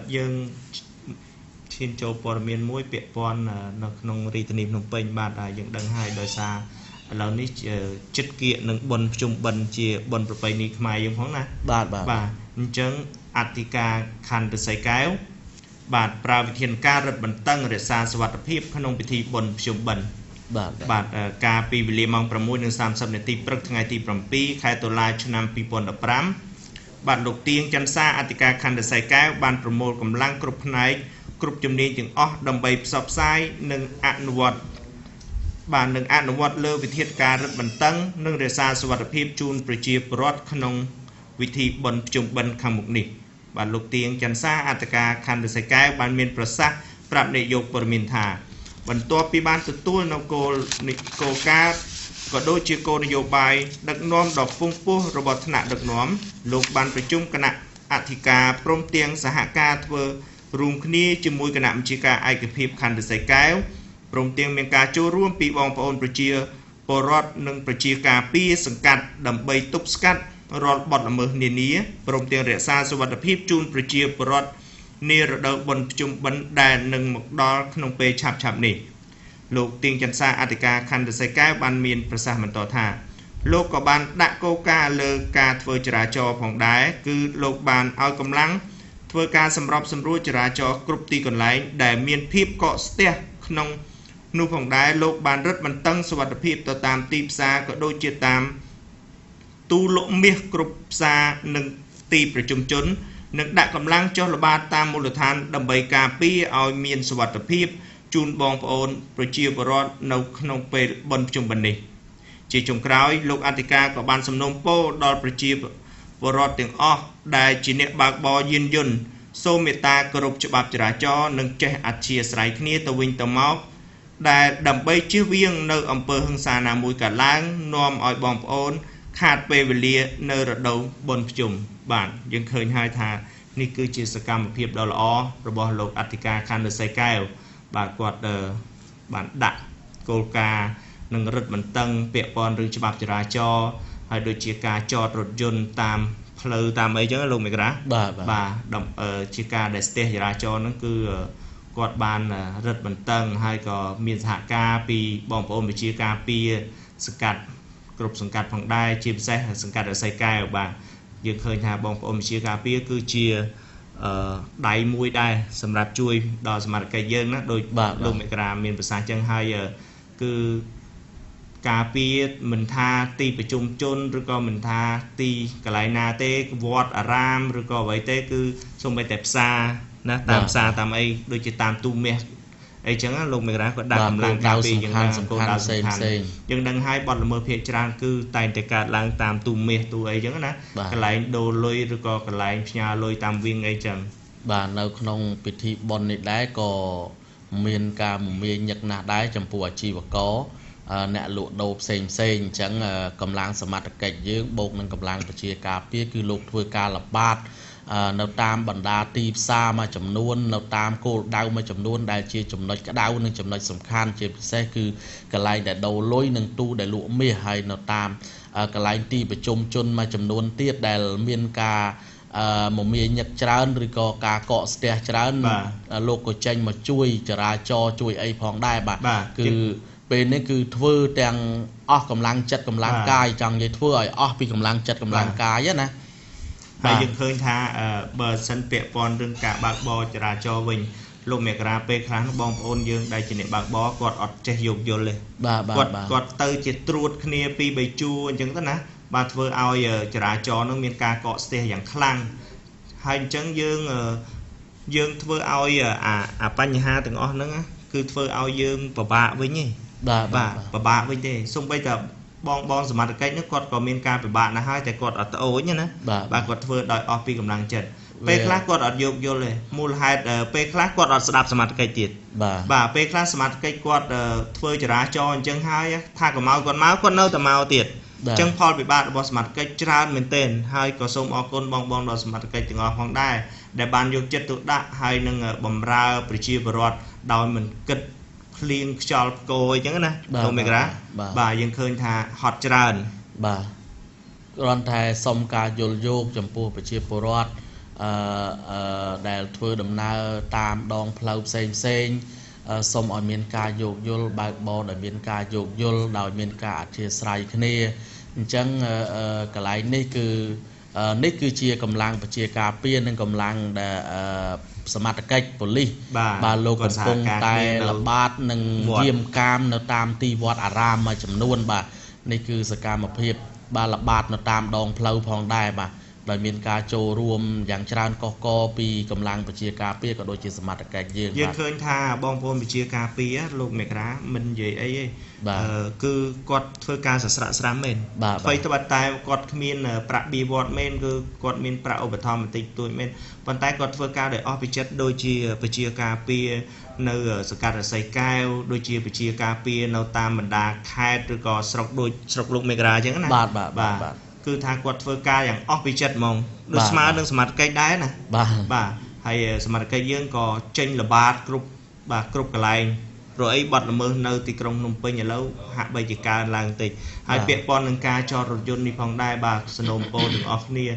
dương xin châu bò miền muối bẹ pon nó nông rì tani nông pênh bạt dương đằng hai đời xa là ní chất kiện nông bồn chung bần chia bồn bờ bầy ní mai dương phóng na bà chân Attica khăn từ sấy kéo bạt pravi thiên ca rất bần tăng để xa svat phép nông bị thi bồn chung bần bạt ca pi bì mongประมุย 130 នាទី ព្រឹក ថ្ងៃ ទី 7 ខែ តុលា ឆ្នាំ 2015 បាទលោកទៀងច័ន្ទសាអធិការខណ្ឌសីកែវបានប្រមូលកម្លាំងគ្រប់ផ្នែកគ្រប់ជំនាញទាំងអស់ដើម្បីផ្សព្វផ្សាយនិងអនុវត្តលើវិធានការរឹតបន្តឹងនិងរក្សាសុវត្ថិភាពជូនប្រជាពលរដ្ឋក្នុងវិធីបុណ្យភ្ជុំបិណ្ឌខាងមុខនេះបាទលោកទៀងច័ន្ទសាអធិការខណ្ឌសីកែវបានមានប្រសាសន៍ប្រាប់នាយកព័ត៌មានថាបន្ទាប់ពីបានទទួលនៅគោលការណ៍ក៏ដូចជាគោលនយោបាយដឹកនាំដ៏ខ្ពង់ខ្ពស់របស់ថ្នាក់ដឹកនាំលោកបានប្រជុំគណៈអធិការព្រមទាំងសហការធ្វើរួមគ្នាជាមួយគណៈបញ្ជាការឯកភាពខណ្ឌសីកែវព្រមទាំងមានការចូលរួមពីបងប្អូនប្រជាពលរដ្ឋនិងប្រជាការពារសង្កាត់ដើម្បីទប់ស្កាត់រាល់បទល្មើសនានាព្រមទាំងរក្សាសុវត្ថិភាពជូនប្រជាពលរដ្ឋនារដូវបុណ្យភ្ជុំបិណ្ឌដែលនឹងមកដល់ក្នុងពេលឆាប់ៗនេះលោកទៀងច័ន្ទសាអធិការខណ្ឌសីកែវបានមានប្រសាសន៍បន្តថាលោកក៏បានដាក់គោលការណ៍លើការធ្វើចរាចរណ៍ផងដែរគឺលោកបានឲ្យកម្លាំងធ្វើការសម្របសម្រួលចរាចរណ៍គ្រប់ទីកន្លែងដែលមានភាពកកស្ទះក្នុងនោះផងដែរលោកបានរឹតបន្តឹងសុវត្ថិភាពទៅតាមទីផ្សារក៏ដូចជាតាមទូលក់មាសគ្រប់ផ្សារនិងទីប្រជុំជននិងដាក់កម្លាំងចុះល្បាតតាមមូលដ្ឋានដើម្បីការពារឲ្យមានសុវត្ថិភាពជូនបងប្អូនប្រជាពលរដ្ឋនៅក្នុងពេលបុណ្យភ្ជុំបិណ្ឌនេះជាចុងក្រោយលោកអធិការក៏បានសំណូមពរដល់ប្រជាពលរដ្ឋទាំងអស់ដែលជាអ្នកបើកបរយានយន្តសូមមេត្តាគោរពច្បាប់ចរាចរណ៍និងចេះអធ្យាស្រ័យគ្នាទៅវិញទៅមកដែលដើម្បីជៀសវាងនៅអំពើហិង្សាណាមួយកើតឡើងនាំឲ្យបងប្អូនខាតពេលវេលានៅរដូវបុណ្យភ្ជុំបាទយើងឃើញហើយថានេះគឺជាសកម្មភាពដ៏ល្អរបស់លោកអធិការខណ្ឌសីកែវបាទគាត់បានដាក់គោលការណ៍និងរឹតបន្តឹងពាក់ព័ន្ធរឿងច្បាប់ចរាចរណ៍ហើយដូចជាការចតរថយន្តតាមផ្លូវតាមអីចឹងលោកមេក្រាបាទជាការដែលស្ទះចរាចរណ៍ហ្នឹងគឺគាត់បានរឹតបន្តឹងហើយក៏មានសហការពីបងប្អូនវិជាការពារសង្កាត់គ្រប់សង្កាត់ផងដែរជាពិសេសសង្កាត់រសីកែវបាទយើងឃើញថាបងប្អូនវិជាការពារគឺជាដៃមួយដែរសម្រាប់ជួយដល់សមាជិកយើងណាដោយលោកមេក្រាមានប្រសាសន៍ចឹងហើយគឺការពារមិនថាទីប្រជុំជនឬក៏មិនថាទីកន្លែងណាទេវត្តអារាមឬក៏អ្វីទេគឺសូម្បីតែផ្សារណាតាមផ្សារតាមអីដូចជាតាមទូមាសអីចឹងលោកមេក្រាក៏ដាក់កម្លាំងការពារយ៉ាងណាគោលដៅសំខាន់យើងដឹងហើយបទល្មើសភាគច្រើនគឺតែងតែកើតឡើងតាមទូមាសទូអីចឹងណាកន្លែងដូរលុយឬក៏កន្លែងផ្ញើលុយតាមវិញអីចឹងបាទនៅក្នុងពិធីបុណ្យនេះដែរក៏មានការមមាញឹកណាស់ដែរចំពោះអាជីវករអ្នកលក់ដូរផ្សេងអញ្ចឹងកម្លាំងសមត្ថកិច្ចយើងបូកនឹងកម្លាំងប្រជាការពារគឺលោកធ្វើការល្បាតនៅតាមបណ្ដាទីផ្សារមួយចំនួននៅតាមគោលដៅមួយចំនួនដែលជាចំណុចក្តៅនិងចំណុចសំខាន់ជាពិសេសគឺកន្លែងដែលដូរលុយនិងទូដែលលក់មាសហើយនៅតាមកន្លែងទីប្រជុំជនមួយចំនួនទៀតដែលមានការមមាញឹកច្រើនឬក៏ការកកស្ទះច្រើនលោកក៏ចេញមកជួយចរាចរណ៍ជួយអីផងដែរបាទគឺពេលនេះគឺធ្វើទាំងអស់កម្លាំងចិត្តកម្លាំងកាយចង់និយាយធ្វើឲ្យអស់ពីកម្លាំងចិត្តកម្លាំងកាយណាហើយយើងឃើញថាបើសិនពាក់ព័ន្ធរឿងការបើកបរចរាចរណ៍វិញលោកមេក្រាពេលខ្លះបងប្អូនយើងដែលជាអ្នកបើកបរគាត់អត់ចេះយោគយល់ទេគាត់ទៅជាត្រួតគ្នាពីរបីជួរអញ្ចឹងទៅណាបាទធ្វើឲ្យចរាចរណ៍នឹងមានការកកស្ទះយ៉ាងខ្លាំងហើយអញ្ចឹងយើងធ្វើឲ្យអាបញ្ហាទាំងអស់ហ្នឹងគឺធ្វើឲ្យយើងពិបាកវិញទេបាទពិបាកវិញទេសូម្បីតែបងសមត្ថកិច្ចហ្នឹងគាត់ក៏មានការពិបាកណាស់ហើយតែគាត់អត់ត្អូញណាបាទគាត់ធ្វើដោយអស់ពីកម្លាំងចិត្តពេលខ្លះគាត់អត់យោគយល់ទេមូលហេតុពេលខ្លះគាត់អត់ស្ដាប់សមត្ថកិច្ចទៀតបាទពេលខ្លះសមត្ថកិច្ចគាត់ធ្វើចរាចរណ៍អញ្ចឹងហើយថាកុំឲ្យគាត់មកគាត់នៅតែមកទៀតអញ្ចឹងផលវិបាករបស់សមត្ថកិច្ចច្រើនមែនទែនហើយក៏សូមអរគុណបងដល់សមត្ថកិច្ចទាំងអស់ផងដែរដែលបានយកចិត្តទុកដាក់ហើយនឹងបម្រើប្រជាពលរដ្ឋដោយមិនគិតភ្លៀងខ្យល់ផ្គរអញ្ចឹងណាលោកមេក្រាបាទយើងឃើញថាហត់ច្រើនបាទគ្រាន់តែសុំការយល់យោគចំពោះប្រជាពលរដ្ឋ ដែលធ្វើដំណើរតាមដងផ្លូវផ្សេងសូមឲ្យមានការយោគយល់បើកបរដោយមានការយោគយល់ដោយមានការអធិស្ឋានគ្នាអញ្ចឹងកន្លែងនេះគឺជាកម្លាំងប្រជាការពារនិងកម្លាំងដែលសមត្ថកិច្ចប៉ូលីសបាទលោកកំពុងតែល្បាតនិងយាមកាមនៅតាមទីវត្តអារាមមួយចំនួនបាទនេះគឺសកម្មភាពបាទល្បាតនៅតាមដងផ្លូវផងដែរបាទដោយមានការចូលរួមយ៉ាងច្រើនកុះកពីកម្លាំងប្រជាការពារក៏ដូចជាសមត្ថកិច្ចយើងឃើញថាបងប្អូនប្រជាការពារលោកមេក្រាមិននិយាយអីទេគឺគាត់ធ្វើការសស្រាក់ស្រាំមែនអ្វីត្បិតតែគាត់គ្មានប្រាក់បៀវត្តមែនគឺគាត់មានប្រាក់ឧបត្ថម្ភបន្តិចតួចមែនប៉ុន្តែគាត់ធ្វើការដោយអស់ពីចិត្តដូចជាប្រជាការពារនៅសង្កាត់រស័យកែវដូចជាប្រជាការពារនៅតាមបណ្ដាខេត្តឬក៏ស្រុកដូចស្រុកលោកមេក្រាអញ្ចឹងណាបាទគឺថាគាត់ធ្វើការយ៉ាងអស់ពីចិត្តហ្មងដូចស្មើនឹងសមត្ថកិច្ចដែរណាបាទហើយសមត្ថកិច្ចយើងក៏ចេញល្បាតគ្រប់កន្លែងព្រោះអីបាត់ល្មើសនៅទីក្រុងភ្នំពេញឥឡូវហាក់បីជាកើនឡើងតិចហើយពាក់ព័ន្ធនឹងការចតរថយន្តនេះផងដែរបាទសនំពោទាំងអស់គ្នា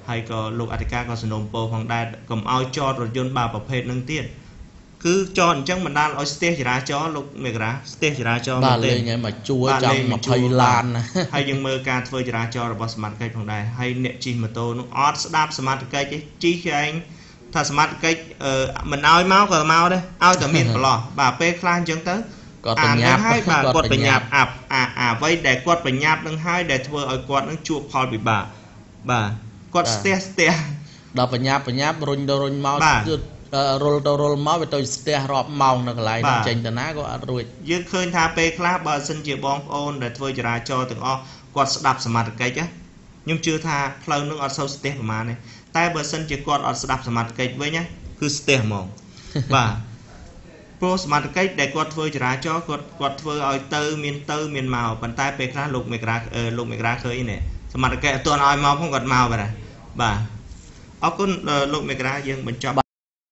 ហើយក៏លោកអធិការក៏សនំពោផងដែរកុំឲ្យចតរថយន្តប្រភេទនឹងទៀតគឺចតអញ្ចឹងបណ្ដាលឲ្យស្ទះចរាចរណ៍លោកមេក្រាស្ទះចរាចរណ៍មែនទេបាទលេងមកជួចង់20ឡានហើយយើងមើលការធ្វើចរាចរណ៍របស់សមត្ថកិច្ចផងដែរហើយអ្នកជិះម៉ូតូនោះអត់ស្ដាប់សមត្ថកិច្ចទេជិះឯងថាសមត្ថកិច្ចមិនឲ្យមកក៏មកដែរឲ្យតែមានប្រឡោះបាទពេលខ្លះអញ្ចឹងទៅគាត់បញ្ញាប់ហើយបាទគាត់បញ្ញាប់អ្វីដែលគាត់បញ្ញាប់នឹងហើយដែលធ្វើឲ្យគាត់នឹងជួបផលពិបាកបាទគាត់ស្ទះដល់បញ្ញាប់រុញទៅរុញមករុលទៅរុលមកវាទៅស្ទះរាប់ម៉ោងនៅកន្លែងចេញទៅណាក៏អត់រួចយើងឃើញថាពេលខ្លះបើសិនជាបងប្អូនដែលធ្វើចរាចរណ៍ទាំងអស់គាត់ស្ដាប់សមត្ថកិច្ចខ្ញុំជឿថាផ្លូវនឹងអត់សូវស្ទះប្រហែលទេតែបើសិនជាគាត់អត់ស្ដាប់សមត្ថកិច្ចវិញគឺស្ទះហ្មងបាទព្រោះសមត្ថកិច្ចដែលគាត់ធ្វើចរាចរណ៍គាត់ធ្វើឲ្យទៅមានមកប៉ុន្តែពេលខ្លះលោកមេក្រាឃើញនេះសមត្ថកិច្ចអត់ទាន់ឲ្យមកផងគាត់មកបាទអរគុណលោកមេក្រាយើងបញ្ចប់